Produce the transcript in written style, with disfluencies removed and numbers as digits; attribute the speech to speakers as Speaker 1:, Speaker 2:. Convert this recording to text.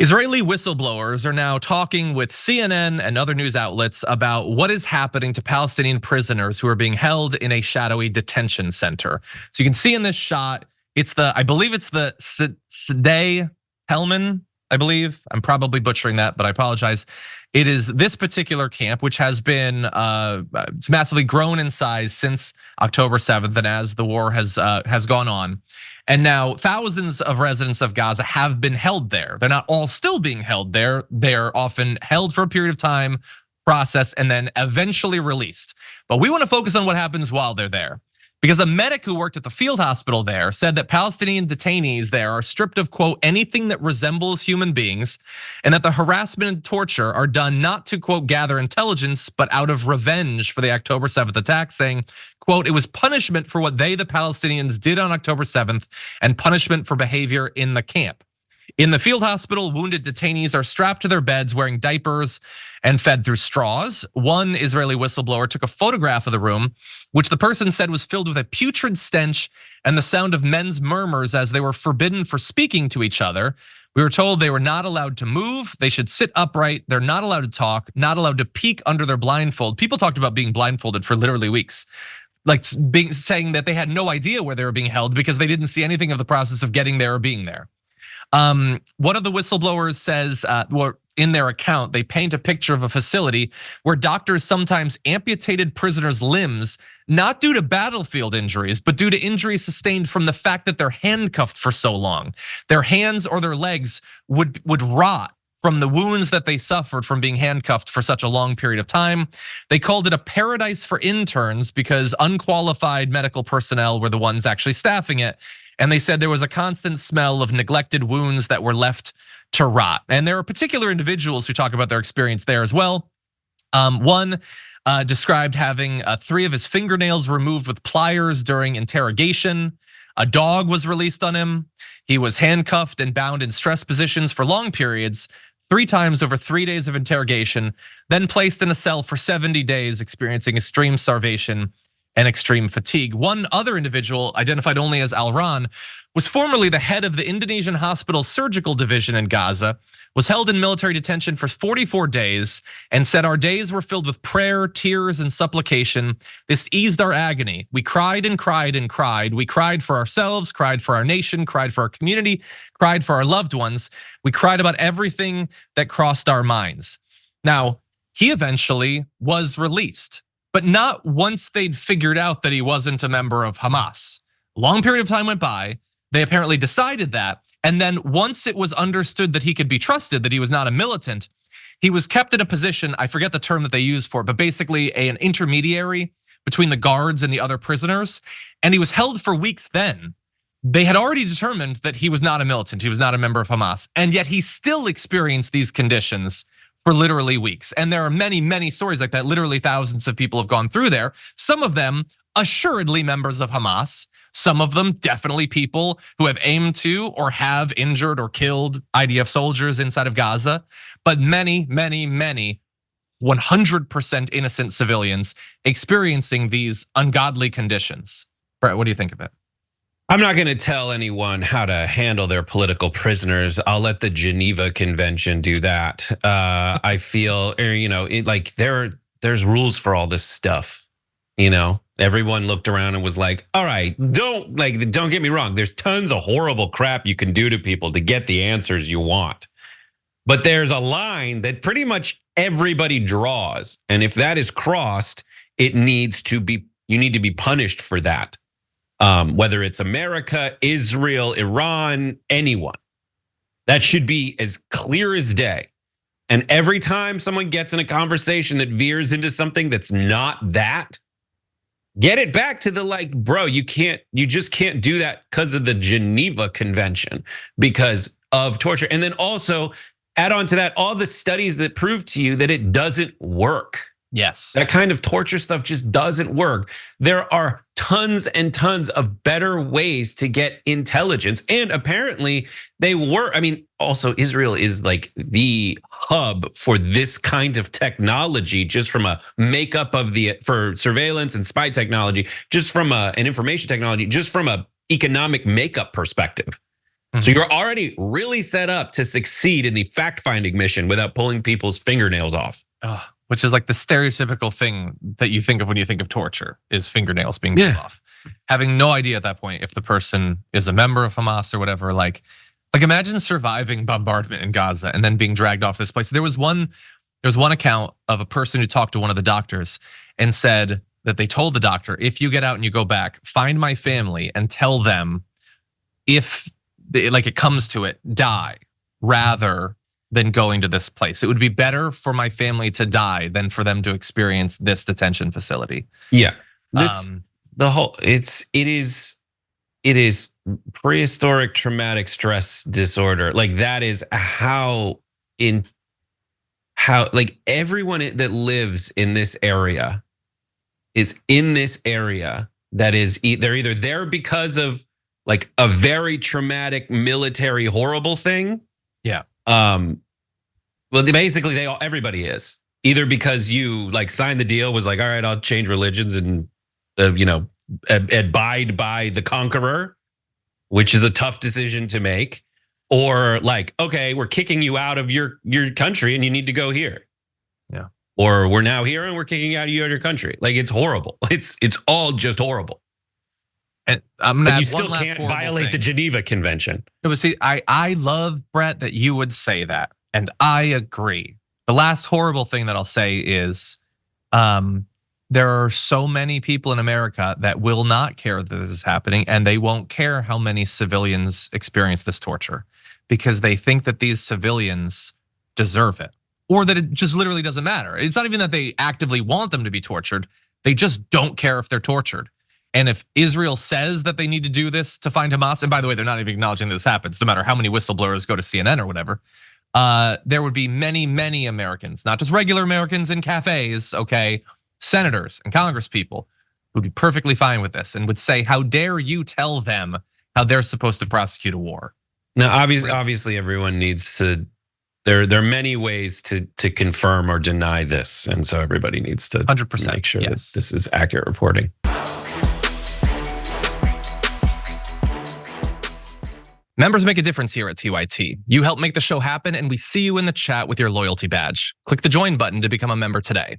Speaker 1: Israeli whistleblowers are now talking with CNN and other news outlets about what is happening to Palestinian prisoners who are being held in a shadowy detention center. So you can see in this shot, I believe it's the Sde Helman, I believe. I'm probably butchering that, but I apologize. It is this particular camp, which has been it's massively grown in size since October 7th, and as the war has gone on. And now thousands of residents of Gaza have been held there. They're not all still being held there. They're often held for a period of time, processed, and then eventually released. But we want to focus on what happens while they're there. Because a medic who worked at the field hospital there said that Palestinian detainees there are stripped of, quote, anything that resembles human beings, and that the harassment and torture are done not to, quote, gather intelligence, but out of revenge for the October 7th attack, saying, quote, it was punishment for what they, the Palestinians, did on October 7th and punishment for behavior in the camp. In the field hospital, wounded detainees are strapped to their beds wearing diapers and fed through straws. One Israeli whistleblower took a photograph of the room, which the person said was filled with a putrid stench and the sound of men's murmurs as they were forbidden for speaking to each other. We were told they were not allowed to move, they should sit upright, they're not allowed to talk, not allowed to peek under their blindfold. People talked about being blindfolded for literally weeks. Like saying that they had no idea where they were being held because they didn't see anything of the process of getting there or being there. One of the whistleblowers says, in their account, they paint a picture of a facility where doctors sometimes amputated prisoners' limbs, not due to battlefield injuries, but due to injuries sustained from the fact that they're handcuffed for so long. Their hands or their legs would rot from the wounds that they suffered from being handcuffed for such a long period of time. They called it a paradise for interns because unqualified medical personnel were the ones actually staffing it. And they said there was a constant smell of neglected wounds that were left to rot. And there are particular individuals who talk about their experience there as well. One described having 3 of his fingernails removed with pliers during interrogation. A dog was released on him. He was handcuffed and bound in stress positions for long periods, 3 times over 3 days of interrogation, then placed in a cell for 70 days, experiencing extreme starvation and extreme fatigue. One other individual, identified only as Al-Ran, was formerly the head of the Indonesian hospital surgical division in Gaza, was held in military detention for 44 days and said, our days were filled with prayer, tears, and supplication. This eased our agony. We cried and cried and cried. We cried for ourselves, cried for our nation, cried for our community, cried for our loved ones. We cried about everything that crossed our minds. Now, he eventually was released, but not once they'd figured out that he wasn't a member of Hamas. A long period of time went by. They apparently decided that. And then once it was understood that he could be trusted, that he was not a militant, he was kept in a position, I forget the term that they use for it, but basically an intermediary between the guards and the other prisoners. And he was held for weeks then. They had already determined that he was not a militant, he was not a member of Hamas. And yet he still experienced these conditions for literally weeks. And there are many, many stories like that. Literally thousands of people have gone through there. Some of them assuredly members of Hamas. Some of them definitely people who have aimed to or have injured or killed IDF soldiers inside of Gaza. But many, many, many 100% innocent civilians experiencing these ungodly conditions. Brett, what do you think of it?
Speaker 2: I'm not gonna tell anyone how to handle their political prisoners. I'll let the Geneva Convention do that. I feel, like there's rules for all this stuff. Everyone looked around and was like, all right, don't get me wrong. There's tons of horrible crap you can do to people to get the answers you want. But there's a line that pretty much everybody draws. And if that is crossed, you need to be punished for that. Whether it's America, Israel, Iran, anyone. That should be as clear as day. And every time someone gets in a conversation that veers into something that's not that, get it back to the bro, you just can't do that because of the Geneva Convention, because of torture. And then also add on to that all the studies that prove to you that it doesn't work.
Speaker 1: Yes.
Speaker 2: That kind of torture stuff just doesn't work. There are tons and tons of better ways to get intelligence. And apparently they were, also Israel is like the hub for this kind of technology, just from a makeup for surveillance and spy technology, just from an information technology, just from a economic makeup perspective. So you're already really set up to succeed in the fact-finding mission without pulling people's fingernails off.
Speaker 1: Which is like the stereotypical thing that you think of when you think of torture, is fingernails being pulled off. Having no idea at that point if the person is a member of Hamas or whatever. Like imagine surviving bombardment in Gaza and then being dragged off this place. There was one account of a person who talked to one of the doctors and said that they told the doctor, if you get out and you go back, find my family and tell them, if it comes to it, die rather than going to this place. It would be better for my family to die than for them to experience this detention facility.
Speaker 2: Yeah, it is prehistoric traumatic stress disorder. Like that is how everyone that lives in this area is in this area that is they're either there because of like a very traumatic military horrible thing.
Speaker 1: Yeah.
Speaker 2: Well, basically everybody is either because you like signed the deal, was like, all right, I'll change religions and abide by the conqueror, which is a tough decision to make, or like, okay, we're kicking you out of your country and you need to go here.
Speaker 1: Yeah.
Speaker 2: Or we're now here and we're kicking out of your country. Like it's horrible. It's all just horrible.
Speaker 1: And I'm gonna
Speaker 2: you still can't violate the Geneva Convention.
Speaker 1: It was, I love, Brett, that you would say that, and I agree. The last horrible thing that I'll say is, there are so many people in America that will not care that this is happening, and they won't care how many civilians experience this torture because they think that these civilians deserve it, or that it just literally doesn't matter. It's not even that they actively want them to be tortured. They just don't care if they're tortured. And if Israel says that they need to do this to find Hamas, and by the way, they're not even acknowledging this happens, no matter how many whistleblowers go to CNN or whatever, there would be many, many Americans, not just regular Americans in cafes, okay, senators and congresspeople who'd be perfectly fine with this and would say, how dare you tell them how they're supposed to prosecute a war?
Speaker 2: Now, obviously everyone needs to, there are many ways to confirm or deny this. And so everybody needs to
Speaker 1: 100%
Speaker 2: make sure that this is accurate reporting.
Speaker 1: Members make a difference here at TYT. You help make the show happen, and we see you in the chat with your loyalty badge. Click the join button to become a member today.